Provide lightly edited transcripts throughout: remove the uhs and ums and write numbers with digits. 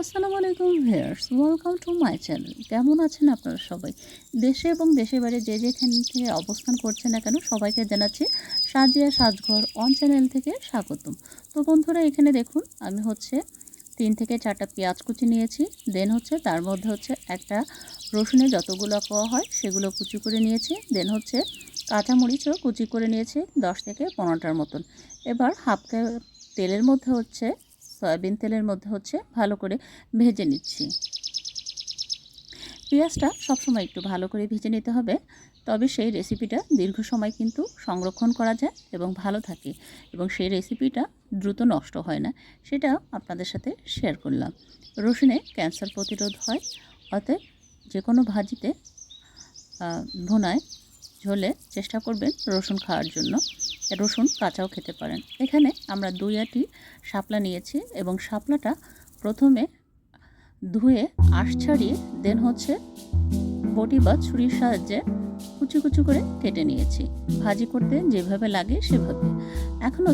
আসসালামু আলাইকুম viewers, welcome to my channel. কেমন আছেন আপনারা সবাই? দেশে এবং দেশের বাইরে যে যেখান থেকে অবস্থান করছেন না কেন, সবাইকে জানাচ্ছি সাজিয়া সাজঘর অন চ্যানেল থেকে স্বাগতম। তো বন্ধুরা, এখানে দেখুন আমি 3 থেকে 4টা পেঁয়াজ কুচি নিয়েছি। দেন তার মধ্যে একটা রসুনের যতগুলো কোয়া হয় সেগুলো কুচি করে নিয়েছি। দেন কাঁচামরিচও কুচি করে নিয়েছি 10 থেকে 15টার মতন। এবার হাফ কাপ তেলের মধ্যে সয়াবিন তেলের মধ্যে ভালো করে ভেজে নিচ্ছি। পেঁয়াজটা সবসময় একটু ভালো করে ভেজে নিতে হবে, তবে সেই রেসিপিটা দীর্ঘ সময় কিন্তু সংরক্ষণ করা যায় এবং ভালো থাকে, এবং সেই রেসিপিটা দ্রুত নষ্ট হয় না, সেটা আপনাদের সাথে শেয়ার করলাম। রসুনে ক্যান্সার প্রতিরোধ হয়, অতএব যে কোনো ভাজিতে ভুনায় ঝোলে চেষ্টা করবেন রসুন খাওয়ার জন্য। রসুন কাঁচাও খেতে পারেন। এখানে আমরা 2 আঁটি শাপলা নিয়েছি এবং শাপলাটা প্রথমে ধুয়ে আঁশ ছাড়িয়ে দেন বটি বা ছুরির সাহায্যে কুচি কুচি করে কেটে নিয়েছি, ভাজি করতে যেভাবে লাগে সেভাবে। এখন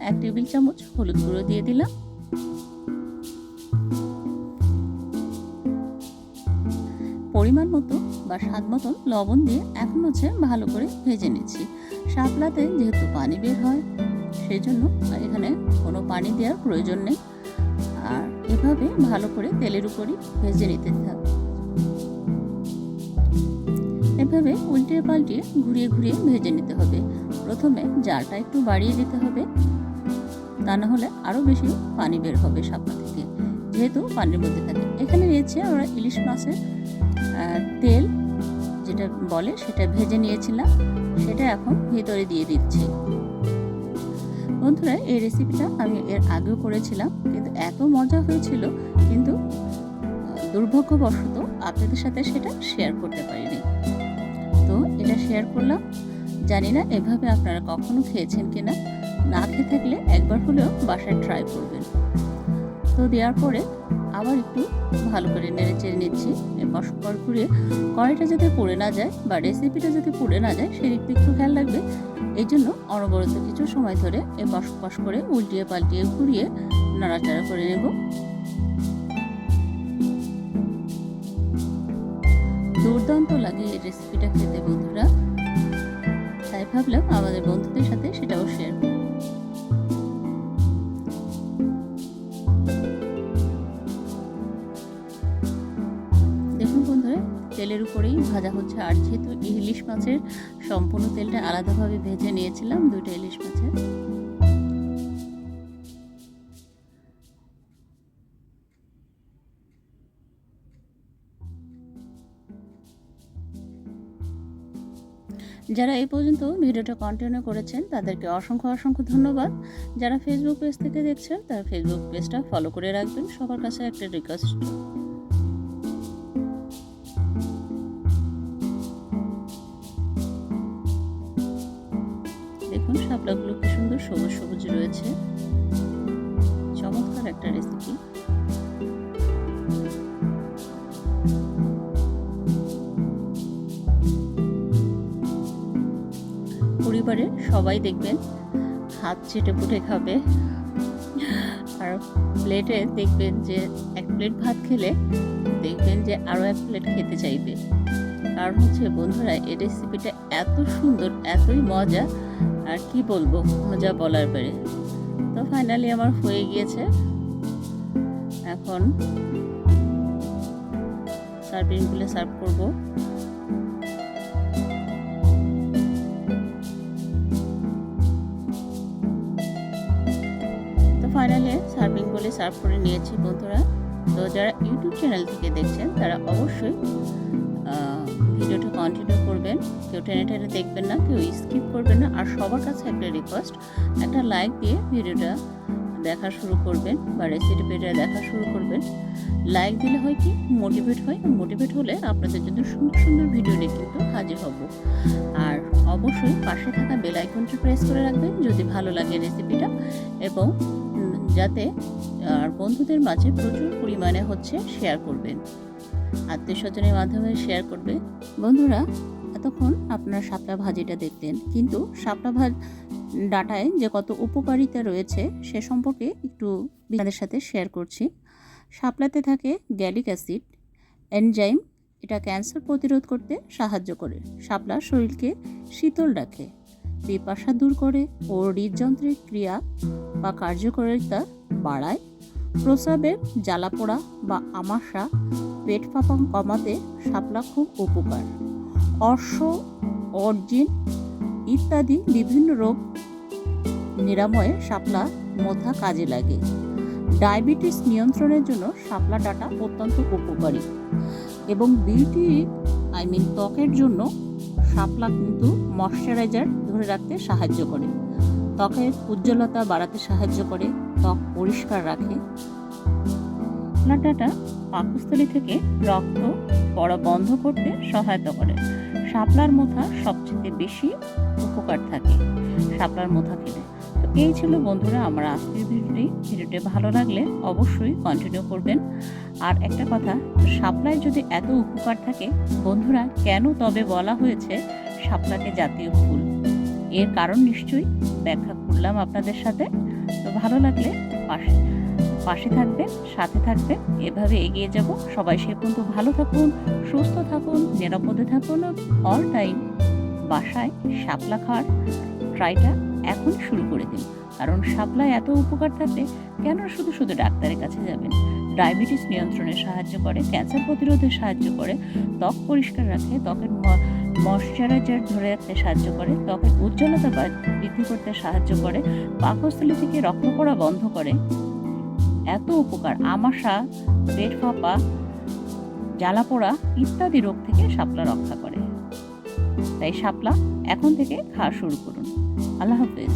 1 টেবিল চামচ হলুদ গুঁড়ো দিয়ে দিলাম। পরিমাণ মতো বা স্বাদ মতন লবণ দিয়ে এখন ভালো করে ভেজে নিচ্ছি। শাপলাতে যেহেতু পানি বের হয়, সেই জন্য এখানে কোনো পানি দেওয়ার প্রয়োজন নেই। আর এভাবে ভালো করে তেলের উপরই ভেজে নিতে থাকবে। এভাবে উল্টে পাল্টিয়ে ঘুরিয়ে ঘুরিয়ে ভেজে নিতে হবে। প্রথমে জালটা একটু বাড়িয়ে দিতে হবে, তা না হলে আরও বেশি পানি বের হবে শাপলা থেকে, যেহেতু পানির মধ্যে থাকে। এখানে নিয়েছি আমরা ইলিশ মাছের তেল যেটা বলে, সেটা ভেজে নিয়েছিলাম, সেটা এখন ভিতরে দিয়ে দিচ্ছি। বন্ধুরা, এই রেসিপিটা আমি এর আগেও করেছিলাম, কিন্তু এত মজা হয়েছিল, কিন্তু দুর্ভাগ্যবশত আপনাদের সাথে সেটা শেয়ার করতে পারিনি। তো এটা শেয়ার করলাম। জানি না এভাবে আপনারা কখনো খেয়েছেন কিনা, না খেয়ে থাকলে একবার হলেও বাসায় ট্রাই করবেন। তো দেওয়ার পরে আবার একটু ভালো করে নেড়ে চেড়ে নিচ্ছি। এপাশ ঘুরিয়ে কড়াইটা যাতে পুড়ে না যায় বা রেসিপিটা যাতে পুড়ে না যায়, সেদিকটা একটু খেয়াল রাখবে। এই জন্য অনবরত কিছু সময় ধরে এপাশ করে উল্টিয়ে পাল্টিয়ে ঘুরিয়ে নাড়াচাড়া করে নেব। দুর্দান্ত লাগে এই রেসিপিটা খেতে বন্ধুরা, তাই ভাবলাম আমাদের বন্ধুদের সাথে সেটাও শেয়ার করব। দেখুন বন্ধুরা, তেলের উপরেই ভাজা হচ্ছে। আর যেহেতু ইলিশ মাছের সম্পূর্ণ তেলটা আলাদাভাবে ভেজে নিয়েছিলাম, 2টা ইলিশ মাছের। যারা এই পর্যন্ত ভিডিওটা কন্টিনিউ করেছেন তাদেরকে অসংখ্য অসংখ্য ধন্যবাদ। যারা ফেসবুক পেজ থেকে দেখছেন তারা ফেসবুক পেজটা ফলো করে রাখবেন, সবার কাছে একটা রিকোয়েস্ট। দেখুন শাপলাগুলো কি সুন্দর সবুজ সবুজ রয়েছে, চমৎকার একটা রেসিপি। পরিবারের সবাই দেখবেন হাত চেটে পুটে খাবে, আর প্লেটে দেখবেন যে 1 প্লেট ভাত খেলে দেখবেন যে আরও 1 প্লেট খেতে চাইবে। কারণ বন্ধুরা, এই রেসিপিটা এত সুন্দর, এতই মজা, আর কি বলবো, মজা বলার বাইরে। তো ফাইনালি আমার হয়ে গিয়েছে। এখন সার্ভিং গুলো সার্ভ করব। তো ফাইনালি সার্ভিং বলে সার্ভ করে নিয়েছি বন্ধুরা। তো যারা ইউটিউব চ্যানেল থেকে দেখছেন তারা অবশ্যই ভিডিওটা কন্টিনিউ করবেন, কেউ টেনে টেনে দেখবেন না, কেউ স্কিপ করবেন না। আর সবার কাছে একটা রিকোয়েস্ট, একটা লাইক দিয়ে ভিডিওটা দেখা শুরু করবেন বা রেসিপিটা দেখা শুরু করবেন। লাইক দিলে হয় কি, মোটিভেট হয়, মোটিভেট হলে আপনাদের জন্য সুন্দর সুন্দর ভিডিও নিয়ে কিন্তু হাজির হব। আর অবশ্যই পাশে থাকা বেল আইকনটি প্রেস করে রাখবেন যদি ভালো লাগে রেসিপিটা, এবং যাতে আর বন্ধুদের মাঝে প্রচুর পরিমাণে শেয়ার করবেন, আত্মীয় স্বজনের মাধ্যমে শেয়ার করবে। বন্ধুরা, এতক্ষণ আপনারা শাপলা ভাজিটা দেখলেন, কিন্তু শাপলা ডাঁটায় যে কত উপকারিতা রয়েছে সে সম্পর্কে একটু আপনাদের সাথে শেয়ার করছি। শাপলাতে থাকে গ্যালিক অ্যাসিড এনজাইম, এটা ক্যান্সার প্রতিরোধ করতে সাহায্য করে। শাপলা শরীরকে শীতল রাখে, পিপাসা দূর করে ও হৃদযন্ত্রের ক্রিয়া বা কার্যকারিতা বাড়ায়। প্রস্রাবের জ্বালাপোড়া বা আমাশা, পেট ফাঁপা কমাতে শাপলা খুব উপকার। অর্শ, অর্জিন ইত্যাদি বিভিন্ন রোগ নিরাময়ে শাপলা মোথা কাজে লাগে। ডায়াবেটিস নিয়ন্ত্রণের জন্য শাপলা ডাঁটা অত্যন্ত উপকারী এবং ত্বকের জন্য শাপলা কিন্তু ময়শ্চারাইজার ধরে রাখতে সাহায্য করে, ত্বকের উজ্জ্বলতা বাড়াতে সাহায্য করে, ত্বক পরিষ্কার রাখে। শাপলা ডাঁটা পাকস্থলী থেকে রক্ত পড়া বন্ধ করতে সহায়তা করে। শাপলার মোথা সবচেয়ে বেশি উপকার থাকে শাপলার মোথা খেলে। তো এই ছিল বন্ধুরা আমার আজকের ভিডিওটি ভালো লাগলে অবশ্যই কন্টিনিউ করবেন। আর একটা কথা, শাপলায় যদি এত উপকার থাকে বন্ধুরা, কেন তবে বলা হয়েছে শাপলাকে জাতীয় ফুল? এর কারণ নিশ্চয়ই ব্যাখ্যা করলাম আপনাদের সাথে। তো ভালো লাগলে পাশে থাকবেন, সাথে থাকবেন, এভাবে এগিয়ে যাব। সবাই সে পর্যন্ত ভালো থাকুন, সুস্থ থাকুন, নিরাপদে থাকুন। অল টাইম বাসায় শাপলা খাওয়ার ট্রাইটা এখন শুরু করে দিন, কারণ শাপলায় এত উপকার থাকলে কেন শুধু শুধু ডাক্তারের কাছে যাবেন? ডায়াবেটিস নিয়ন্ত্রণে সাহায্য করে, ক্যান্সার প্রতিরোধে সাহায্য করে, ত্বক পরিষ্কার রাখে, ত্বকের ময়শ্চারাইজার ধরে রাখতে সাহায্য করে, ত্বকের উজ্জ্বলতা বৃদ্ধি করতে সাহায্য করে, পাকস্থলী থেকে রক্ত পড়া বন্ধ করে। এত উপকার, আমাশা, পেট ফাঁপা, জ্বালাপোড়া ইত্যাদি রোগ থেকে শাপলা রক্ষা করে। তাই শাপলা এখন থেকে খাওয়া শুরু করুন। আল্লাহ হাফেজ।